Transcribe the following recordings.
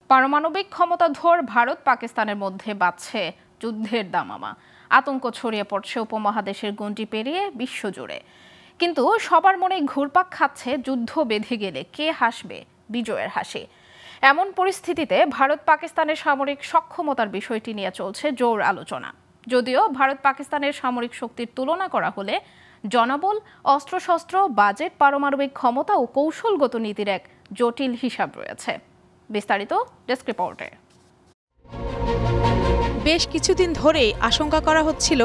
পারমাণবিক ক্ষমতাধর ভারত পাকিস্তানের মধ্যে বাড়ছে যুদ্ধের দামামা। আতঙ্ক ছড়িয়ে পড়ছে উপমহাদেশের গণ্ডি পেরিয়ে বিশ্বজুড়ে। কিন্তু সবার মনে ঘুরপাক খাচ্ছে যুদ্ধ বেঁধে গেলে কে হাসবে বিজয়ের হাসি। এমন পরিস্থিতিতে ভারত পাকিস্তানের সামরিক সক্ষমতার বিষয়টি নিয়ে চলছে জোর আলোচনা। যদিও ভারত পাকিস্তানের সামরিক শক্তির তুলনা করা হলে জনবল, অস্ত্রশস্ত্র, বাজেট, পারমাণবিক ক্ষমতা ও কৌশলগত নীতির এক জটিল হিসাব রয়েছে। বিস্তারিত ডেস্ক রিপোর্টে। বেশ কিছুদিন ধরেই আশঙ্কা করা হচ্ছিল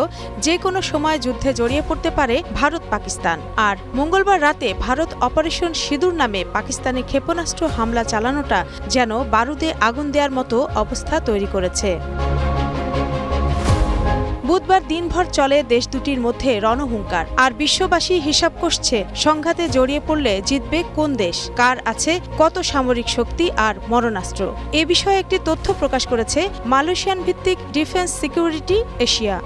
যে কোনো সময় যুদ্ধে জড়িয়ে পড়তে পারে ভারত পাকিস্তান। আর মঙ্গলবার রাতে ভারত অপারেশন সিঁদুর নামে পাকিস্তানে ক্ষেপণাস্ত্র হামলা চালানোটা যেন বারুদে আগুন দেওয়ার মতো অবস্থা তৈরি করেছে। বুধবার দিনভর চলে দেশ দুটির মধ্যে রণহুঙ্কার। আর বিশ্ববাসী হিসাব কষছে সংঘাতে জড়িয়ে পড়লে জিতবে কোন দেশ, কার আছে কত সামরিক শক্তি আর মরণাস্ত্র। এ বিষয়ে একটি তথ্য প্রকাশ করেছে মালয়েশিয়ান ভিত্তিক defence security Asia.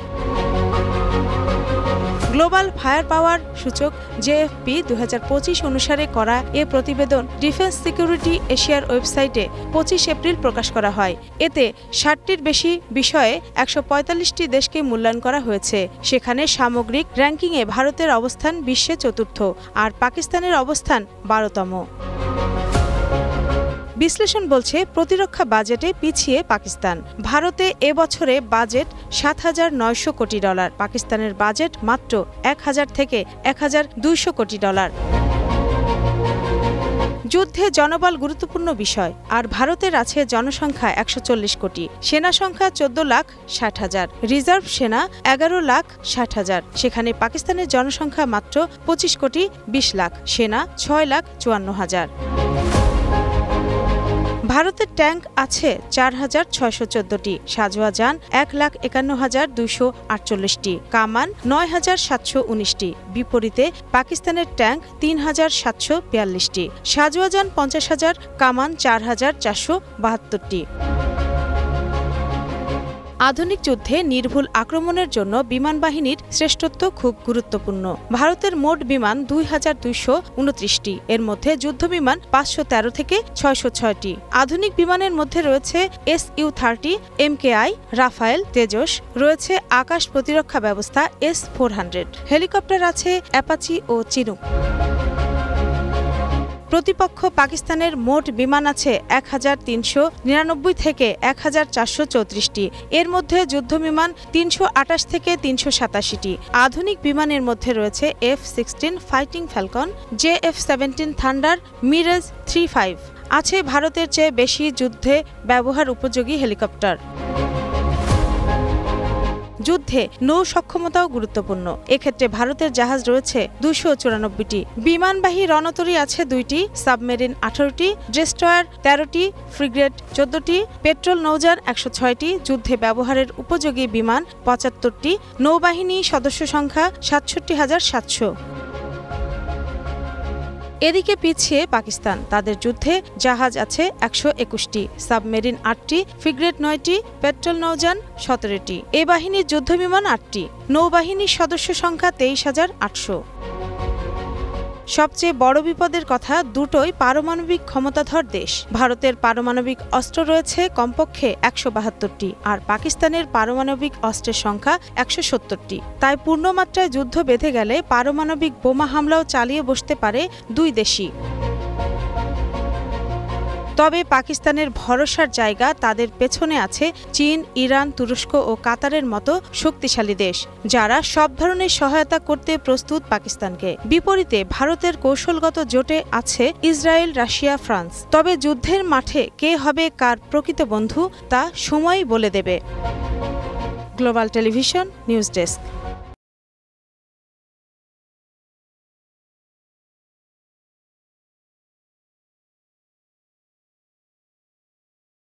Global fire পাওয়ার সূচক জেএফপি 2025 অনুসারে করা এ প্রতিবেদন ডিফেন্স সিকিউরিটি এশিয়ার ওয়েবসাইটে 25 এপ্রিল প্রকাশ করা হয়। এতে 60টির বেশি বিষয়ে 145টি দেশকে মূল্যায়ন করা হয়েছে। সেখানে সামগ্রিক র্যাঙ্কিংয়ে ভারতের অবস্থান বিশ্বে চতুর্থ আর পাকিস্তানের অবস্থান 12তম। বিশ্লেষণ বলছে প্রতিরক্ষা বাজেটে পিছিয়ে পাকিস্তান। ভারতে এবছরে বাজেট $7,900 কোটি, পাকিস্তানের বাজেট মাত্র 1,000 থেকে 1,200 কোটি। যুদ্ধে জনবল গুরুত্বপূর্ণ বিষয়। আর ভারতের আছে জনসংখ্যা 140 কোটি, সেনা সংখ্যা 14,60,000, রিজার্ভ সেনা 11,60,000। সেখানে পাকিস্তানের জনসংখ্যা মাত্র 25 কোটি 20 লাখ, সেনা 6,54,000। ভারতের ট্যাঙ্ক আছে 4,614টি, সাজোয়া যান 1,51,248টি, কামান 9,719টি। বিপরীতে পাকিস্তানের ট্যাঙ্ক 3,742টি, সাজোয়া যান 50,000, কামান 4,472টি। আধুনিক যুদ্ধে নির্ভুল আক্রমণের জন্য বিমান বাহিনীর শ্রেষ্ঠত্ব খুব গুরুত্বপূর্ণ। ভারতের মোট বিমান 2,229টি, এর মধ্যে যুদ্ধবিমান 513 থেকে 606টি। আধুনিক বিমানের মধ্যে রয়েছে Su-30, MKI, রাফায়েল, তেজস, রয়েছে আকাশ প্রতিরক্ষা ব্যবস্থা S-400, হেলিকপ্টার আছে অ্যাপাচি ও চিনুক। প্রতিপক্ষ পাকিস্তানের মোট বিমান আছে 1,399 থেকে 1,434টি, এর মধ্যে যুদ্ধবিমান 328 থেকে 387টি। আধুনিক বিমানের মধ্যে রয়েছে F-16 fighting Falcon, JF-17 thunder, Miraj 35। আছে ভারতের চেয়ে বেশি যুদ্ধে ব্যবহার উপযোগী হেলিকপ্টার। যুদ্ধে নৌ সক্ষমতাও গুরুত্বপূর্ণ। এক্ষেত্রে ভারতের জাহাজ রয়েছে 294টি, বিমানবাহী রণতরী আছে 2টি, সাবমেরিন 18টি, ডেস্ট্রয়ার 13টি, ফ্রিগেট 14টি, পেট্রোল নৌযান 106টি, যুদ্ধে ব্যবহারের উপযোগী বিমান 75টি, নৌবাহিনী সদস্য সংখ্যা 67,700। এদিকে পিছিয়ে পাকিস্তান। তাদের যুদ্ধে জাহাজ আছে 121টি, সাবমেরিন 8টি, ফ্রিগেট 9টি, পেট্রোল নৌযান 17টি। এ বাহিনীর যুদ্ধবিমান 8টি, নৌবাহিনীর সদস্য সংখ্যা 23,800। সবচেয়ে বড় বিপদের কথা, দুটোই পারমাণবিক ক্ষমতাধর দেশ। ভারতের পারমাণবিক অস্ত্র রয়েছে কমপক্ষে 172টি, আর পাকিস্তানের পারমাণবিক অস্ত্রের সংখ্যা 170টি। তাই পূর্ণমাত্রায় যুদ্ধ বেঁধে গেলে পারমাণবিক বোমা হামলাও চালিয়ে বসতে পারে দুই দেশই। তবে পাকিস্তানের ভরসার জায়গা, তাদের পেছনে আছে চীন, ইরান, তুরস্ক ও কাতারের মতো শক্তিশালী দেশ, যারা সব ধরনের সহায়তা করতে প্রস্তুত পাকিস্তানকে। বিপরীতে ভারতের কৌশলগত জোটে আছে ইসরায়েল, রাশিয়া, ফ্রান্স। তবে যুদ্ধের মাঠে কে হবে কার প্রকৃত বন্ধু তা সময়ই বলে দেবে। Global television news desk.